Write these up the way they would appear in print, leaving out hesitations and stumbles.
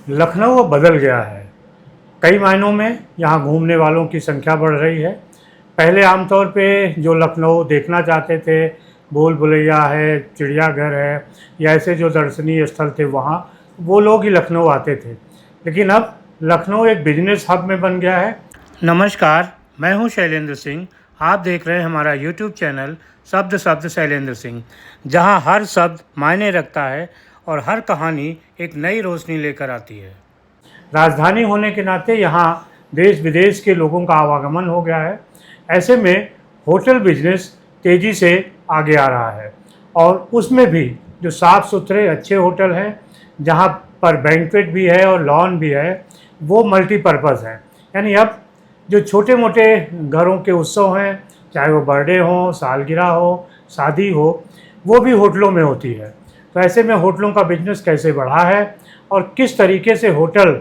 लखनऊ अब बदल गया है। कई मायनों में यहाँ घूमने वालों की संख्या बढ़ रही है। पहले आमतौर पे जो लखनऊ देखना चाहते थे, भूल भुलैया है, चिड़ियाघर है या ऐसे जो दर्शनीय स्थल थे वहाँ, वो लोग ही लखनऊ आते थे। लेकिन अब लखनऊ एक बिजनेस हब में बन गया है। नमस्कार, मैं हूँ शैलेंद्र सिंह। आप देख रहे हैं हमारा यूट्यूब चैनल शब्द शब्द शैलेंद्र सिंह, जहाँ हर शब्द मायने रखता है और हर कहानी एक नई रोशनी लेकर आती है। राजधानी होने के नाते यहाँ देश विदेश के लोगों का आवागमन हो गया है। ऐसे में होटल बिजनेस तेज़ी से आगे आ रहा है और उसमें भी जो साफ़ सुथरे अच्छे होटल हैं, जहाँ पर बैंक्वेट भी है और लॉन भी है, वो मल्टीपर्पज़ हैं। यानी अब जो छोटे मोटे घरों के उत्सव हैं, चाहे वो बर्थडे हो, सालगिरह हो, शादी हो, वो भी होटलों में होती है। तो ऐसे में होटलों का बिजनेस कैसे बढ़ा है और किस तरीके से होटल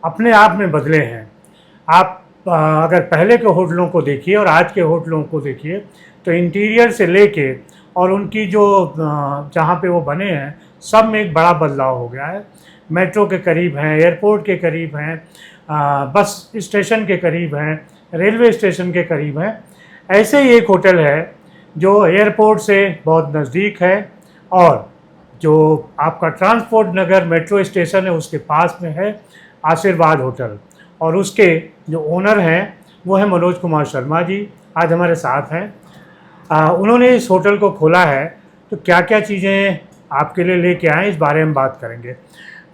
अपने आप में बदले हैं। आप अगर पहले के होटलों को देखिए और आज के होटलों को देखिए तो इंटीरियर से लेके और उनकी जो जहाँ पे वो बने हैं, सब में एक बड़ा बदलाव हो गया है। मेट्रो के करीब हैं, एयरपोर्ट के करीब हैं, बस स्टेशन के करीब हैं, रेलवे स्टेशन के करीब हैं। ऐसे ही एक होटल है जो एयरपोर्ट से बहुत नज़दीक है और जो आपका ट्रांसपोर्ट नगर मेट्रो स्टेशन है उसके पास में है, आशीर्वाद होटल। और उसके जो ओनर हैं वो है मनोज कुमार शर्मा जी, आज हमारे साथ हैं। उन्होंने इस होटल को खोला है, तो क्या क्या चीज़ें आपके लिए लेके आए इस बारे में बात करेंगे।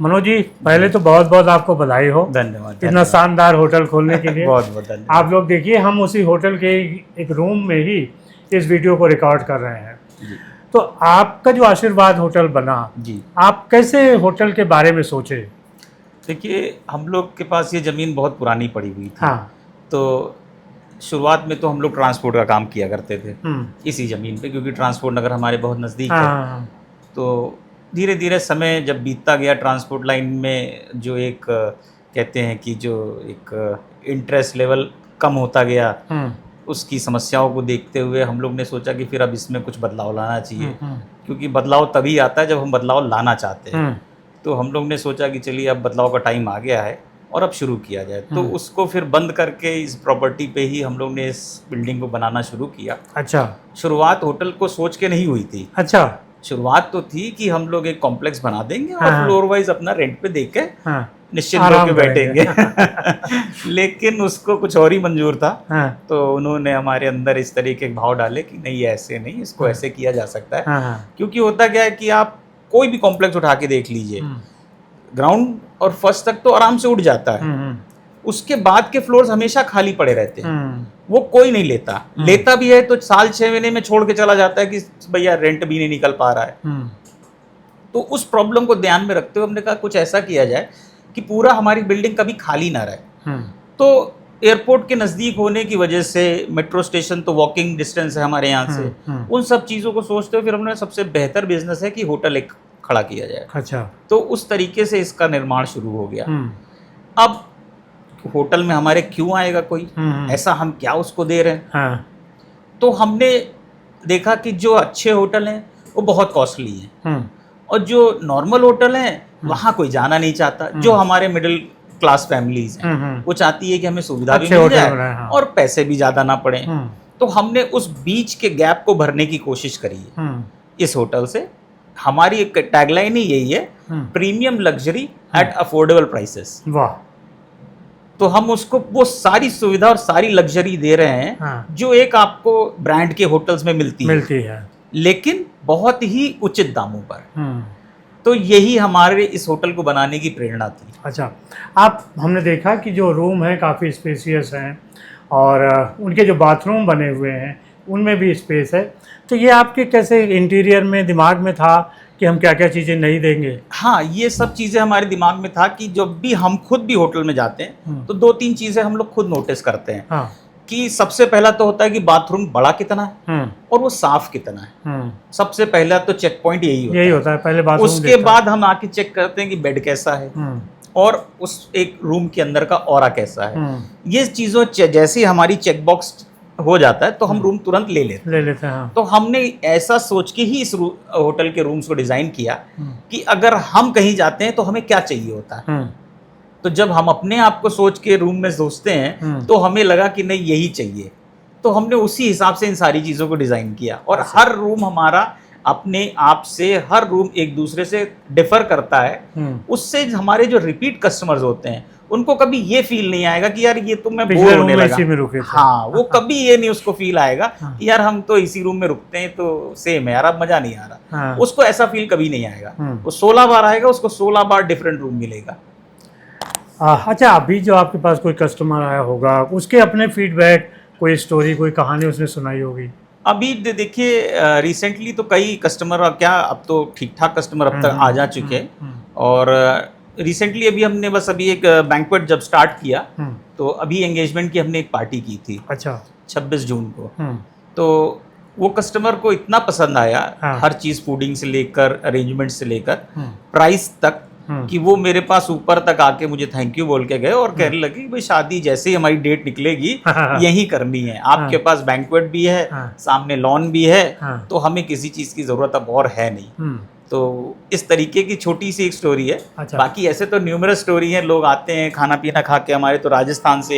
मनोज जी, पहले तो बहुत बहुत आपको बधाई हो, धन्यवाद। इतना शानदार होटल खोलने के लिए। बहुत बहुत धन्यवाद। आप लोग देखिए, हम उसी होटल के एक रूम में ही इस वीडियो को रिकॉर्ड कर रहे हैं। तो आपका जो आशीर्वाद होटल बना जी, आप कैसे होटल के बारे में सोचे? देखिए, हम लोग के पास ये ज़मीन बहुत पुरानी पड़ी हुई थी। हाँ। तो शुरुआत में तो हम लोग ट्रांसपोर्ट का काम किया करते थे इसी ज़मीन पे, क्योंकि ट्रांसपोर्ट नगर हमारे बहुत नज़दीक है। हाँ। तो धीरे धीरे समय जब बीतता गया, ट्रांसपोर्ट लाइन में जो एक कहते हैं कि जो एक इंटरेस्ट लेवल कम होता गया, उसकी समस्याओं को देखते हुए हम लोग ने सोचा कि फिर अब इसमें कुछ बदलाव लाना चाहिए, क्योंकि बदलाव तभी आता है जब हम बदलाव लाना चाहते हैं। तो हम लोग ने सोचा कि चलिए अब बदलाव का टाइम आ गया है और अब शुरू किया जाए। तो उसको फिर बंद करके इस प्रॉपर्टी पे ही हम लोग ने इस बिल्डिंग को बनाना शुरू किया। अच्छा। शुरुआत होटल को सोच के नहीं हुई थी। अच्छा। शुरुआत तो थी कि हम लोग एक कॉम्प्लेक्स बना देंगे और फ्लोर वाइज अपना रेंट पे देके निश्चिंत होकर बैठेंगे। लेकिन उसको कुछ और ही मंजूर था। तो उन्होंने हमारे अंदर इस तरीके के भाव डाले कि नहीं, ऐसे नहीं, इसको ऐसे किया जा सकता है। क्योंकि होता क्या है कि आप कोई भी कॉम्प्लेक्स उठा के देख लीजिए, ग्राउंड और फर्स्ट तक तो आराम से उठ जाता है, उसके बाद के फ्लोर्स हमेशा खाली पड़े रहते हैं। वो कोई नहीं लेता, लेता भी है तो साल 6 महीने में छोड़ के चला जाता है कि भैया रेंट भी नहीं निकल पा रहा है। तो उस प्रॉब्लम को ध्यान में रखते हुए हमने कहा कुछ ऐसा किया जाए कि पूरा हमारी बिल्डिंग कभी खाली ना रहे। तो एयरपोर्ट के नज़दीक होने की वजह से, मेट्रो स्टेशन तो वॉकिंग डिस्टेंस है हमारे यहाँ से, उन सब चीज़ों को सोचते हुए फिर हमने सबसे बेहतर बिजनेस है कि होटल एक खड़ा किया जाए। अच्छा। तो उस तरीके से इसका निर्माण शुरू हो गया। अब होटल में हमारे क्यों आएगा कोई, ऐसा हम क्या उसको दे रहे हैं। तो हमने देखा कि जो अच्छे होटल हैं वो बहुत कॉस्टली हैं और जो नॉर्मल होटल हैं वहाँ कोई जाना नहीं चाहता। जो हमारे मिडिल क्लास फैमिलीज हैं वो चाहती है कि हमें सुविधा भी मिल जाए और पैसे भी ज़्यादा ना पड़े। तो हमने उस बीच के गैप को भरने की कोशिश करी है इस होटल से। हमारी एक टैगलाइन ही यही है, premium luxury at affordable prices. वाह। तो हम उसको वो सारी सुविधा और सारी लग्जरी दे रहे हैं जो एक आपको ब्रांड के होटल्स में मिलती है, लेकिन बहुत ही उचित दामों पर। तो यही हमारे इस होटल को बनाने की प्रेरणा थी। अच्छा। हमने देखा कि जो रूम है काफ़ी स्पेसियस हैं और उनके जो बाथरूम बने हुए हैं उनमें भी स्पेस है। तो ये आपके कैसे इंटीरियर में दिमाग में था कि हम क्या क्या चीज़ें नहीं देंगे? हाँ, ये सब चीज़ें हमारे दिमाग में था कि जब भी हम खुद भी होटल में जाते हैं तो 2-3 चीज़ें हम लोग खुद नोटिस करते हैं। कि सबसे पहला तो होता है कि बाथरूम बड़ा कितना है और वो साफ कितना है। सबसे पहला तो चेक पॉइंट यही होता है पहले बाथरूम। उसके बाद हम आके चेक करते हैं कि बेड कैसा है और उस एक रूम के अंदर का ऑरा कैसा है। ये चीज़ों जैसे हमारी चेक बॉक्स हो जाता है तो हम रूम तुरंत ले लेते हैं। हाँ। तो हमने ऐसा सोच के ही इस होटल के रूम्स को डिज़ाइन किया कि अगर हम कहीं जाते हैं तो हमें क्या चाहिए होता है। तो जब हम अपने आप को सोच के रूम में सोचते हैं तो हमें लगा कि नहीं यही चाहिए, तो हमने उसी हिसाब से इन सारी चीज़ों को डिज़ाइन किया। और हर रूम हमारा अपने आप से, हर रूम एक दूसरे से डिफर करता है। उससे हमारे जो रिपीट कस्टमर्स होते हैं उनको कभी ये फील नहीं आएगा कि यार ये तो मैं बोर होने लगा। हाँ, वो कभी ये नहीं उसको फील आएगा कि यार हम तो इसी रूम में रुकते हैं तो सेम है यार, अब मजा नहीं आ रहा। उसको ऐसा फील कभी नहीं आएगा। वो 16 बार आएगा, उसको 16 बार डिफरेंट रूम मिलेगा। अच्छा, अभी जो आपके पास कोई कस्टमर आया होगा उसके अपने फीडबैक, कोई स्टोरी, कोई कहानी उसने सुनाई होगी? अभी देखिए रिसेंटली तो कई कस्टमर, क्या अब तो ठीक ठाक कस्टमर अब तक आ जा चुके हैं। और रिसेंटली अभी हमने बस अभी एक बैंक्वेट जब स्टार्ट किया तो अभी एंगेजमेंट की हमने एक पार्टी की थी। अच्छा। 26 जून को। तो वो कस्टमर को इतना पसंद आया, हर चीज़, फूडिंग से लेकर, अरेंजमेंट से लेकर, प्राइस तक, कि वो मेरे पास ऊपर तक आके मुझे थैंक यू बोल के गए और कहने लगे भाई शादी जैसे ही हमारी डेट निकलेगी यही करनी है, आपके पास बैंक्वेट भी है, सामने लॉन भी है, तो हमें किसी चीज़ की ज़रूरत अब और है नहीं। तो इस तरीके की छोटी सी एक स्टोरी है। अच्छा। बाकी ऐसे तो न्यूमरस स्टोरी है, लोग आते हैं खाना पीना खा के। हमारे तो राजस्थान से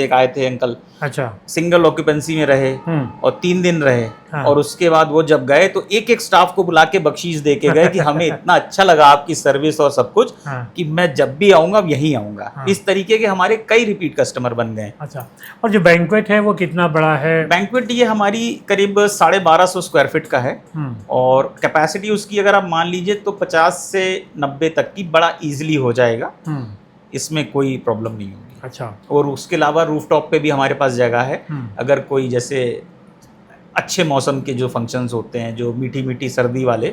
एक आए थे अंकल। अच्छा। सिंगल ऑक्यूपेंसी में रहे और 3 दिन रहे। और उसके बाद वो जब गए तो एक एक स्टाफ को बुला के बख्शीश दे के गए कि हमें इतना अच्छा लगा आपकी सर्विस और सब कुछ कि मैं जब भी आऊँगा यहीं आऊँगा। इस तरीके के हमारे कई रिपीट कस्टमर बन गए। अच्छा। और जो बैंक्वेट है वो कितना बड़ा है? बैंक्वेट ये हमारी करीब 1250 स्क्वायर फीट का है और कैपेसिटी उसकी अगर आप मान लीजिए तो 50 से 90 तक की बड़ा ईजिली हो जाएगा, इसमें कोई प्रॉब्लम नहीं होगी। अच्छा। और उसके अलावा रूफटॉप पे भी हमारे पास जगह है। अगर कोई जैसे अच्छे मौसम के जो फंक्शंस होते हैं, जो मीठी मीठी सर्दी वाले,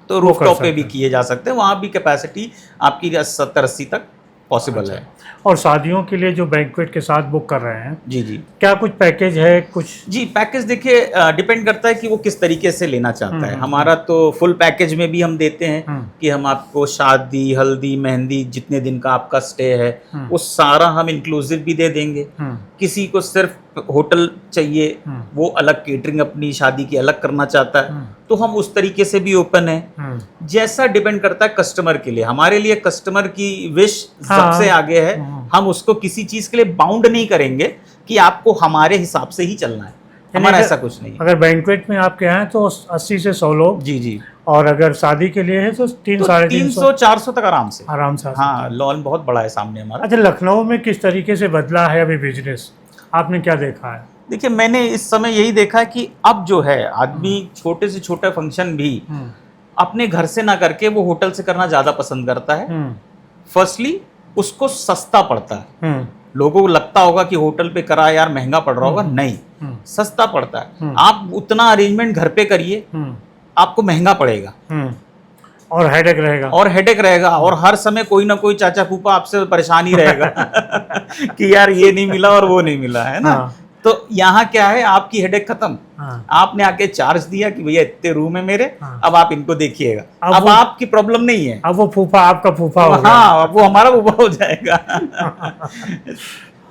तो रूफटॉप पे भी किए जा सकते हैं। वहाँ भी कैपेसिटी आपकी 70-80 तक पॉसिबल। अच्छा। है। और शादियों के लिए जो बैंक्वेट के साथ बुक कर रहे हैं, जी जी, क्या कुछ पैकेज है? कुछ जी पैकेज देखिए डिपेंड करता है कि वो किस तरीके से लेना चाहता है। हमारा तो फुल पैकेज में भी हम देते हैं कि हम आपको शादी, हल्दी, मेहंदी, जितने दिन का आपका स्टे है वो सारा हम इंक्लूसिव भी दे देंगे। किसी को सिर्फ होटल चाहिए, वो अलग केटरिंग अपनी शादी की अलग करना चाहता है, तो हम उस तरीके से भी ओपन है। जैसा डिपेंड करता है कस्टमर के लिए। हमारे लिए कस्टमर की विश सबसे आगे है। हम उसको किसी चीज के लिए बाउंड नहीं करेंगे कि आपको हमारे हिसाब से ही चलना है, हमारा ऐसा कुछ नहीं। अगर बैंक्वेट में आपके यहाँ तो 80 से 100 लोग। जी जी। और अगर शादी के लिए है तो 300-400 तक आराम से। हाँ, लॉन बहुत बड़ा है सामने हमारा। अच्छा, लखनऊ में किस तरीके से बदला है अभी बिजनेस, आपने क्या देखा है? देखिए मैंने इस समय यही देखा है कि अब जो है आदमी छोटे से छोटा फंक्शन भी अपने घर से ना करके वो होटल से करना ज्यादा पसंद करता है। फर्स्टली उसको सस्ता पड़ता है। लोगों को लगता होगा कि होटल पे करा यार महंगा पड़ रहा होगा, नहीं, सस्ता पड़ता है। आप उतना अरेंजमेंट घर पे करिए, आपको महंगा पड़ेगा और हेडेक रहेगा और हर समय कोई ना कोई चाचा फूफा आपसे परेशान ही रहेगा कि यार ये नहीं मिला और वो नहीं मिला, है ना। तो यहाँ क्या है, आपकी हेडेक खत्म। आपने आके चार्ज दिया कि भैया इतने रूम है मेरे, अब आप इनको देखिएगा। अब आपकी प्रॉब्लम नहीं है, अब वो फूफा आपका फूफा हो गया। हाँ, वो हमारा फूफा हो जाएगा।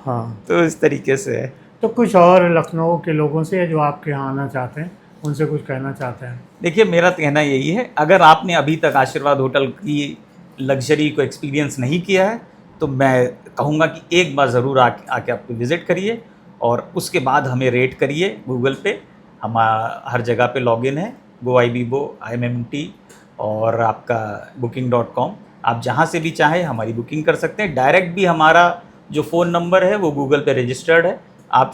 हाँ, तो इस तरीके से है। तो कुछ और लखनऊ के लोगों से जो आपके यहाँ आना चाहते हैं, उनसे कुछ कहना चाहते हैं? देखिए मेरा कहना यही है, अगर आपने अभी तक आशीर्वाद होटल की लग्जरी को एक्सपीरियंस नहीं किया है तो मैं कहूँगा कि एक बार ज़रूर आके आप विज़िट करिए और उसके बाद हमें रेट करिए गूगल पे। हम हर जगह पे लॉगिन है, GoIBibo, IMMT और आपका booking.com। आप जहाँ से भी चाहें हमारी बुकिंग कर सकते हैं। डायरेक्ट भी हमारा जो फ़ोन नंबर है वो गूगल पे रजिस्टर्ड है। आप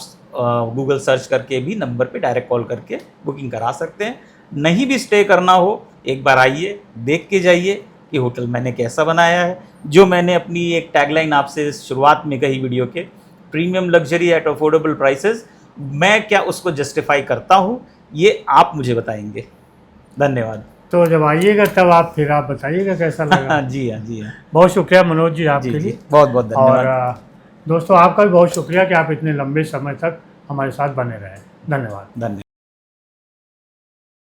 गूगल सर्च करके भी नंबर पे डायरेक्ट कॉल करके बुकिंग करा सकते हैं। नहीं भी स्टे करना हो, एक बार आइए, देख के जाइए कि होटल मैंने कैसा बनाया है। जो मैंने अपनी एक टैगलाइन आपसे शुरुआत में कही वीडियो के, premium luxury at affordable prices, मैं क्या उसको जस्टिफाई करता हूँ, ये आप मुझे बताएंगे। धन्यवाद। तो जब आइएगा तब आप बताइएगा कैसा लगा। जी हाँ, जी हाँ। बहुत शुक्रिया मनोज जी आपके लिए। बहुत बहुत धन्यवाद। और दोस्तों आपका भी बहुत शुक्रिया कि आप इतने लंबे समय तक हमारे साथ बने रहे। धन्यवाद।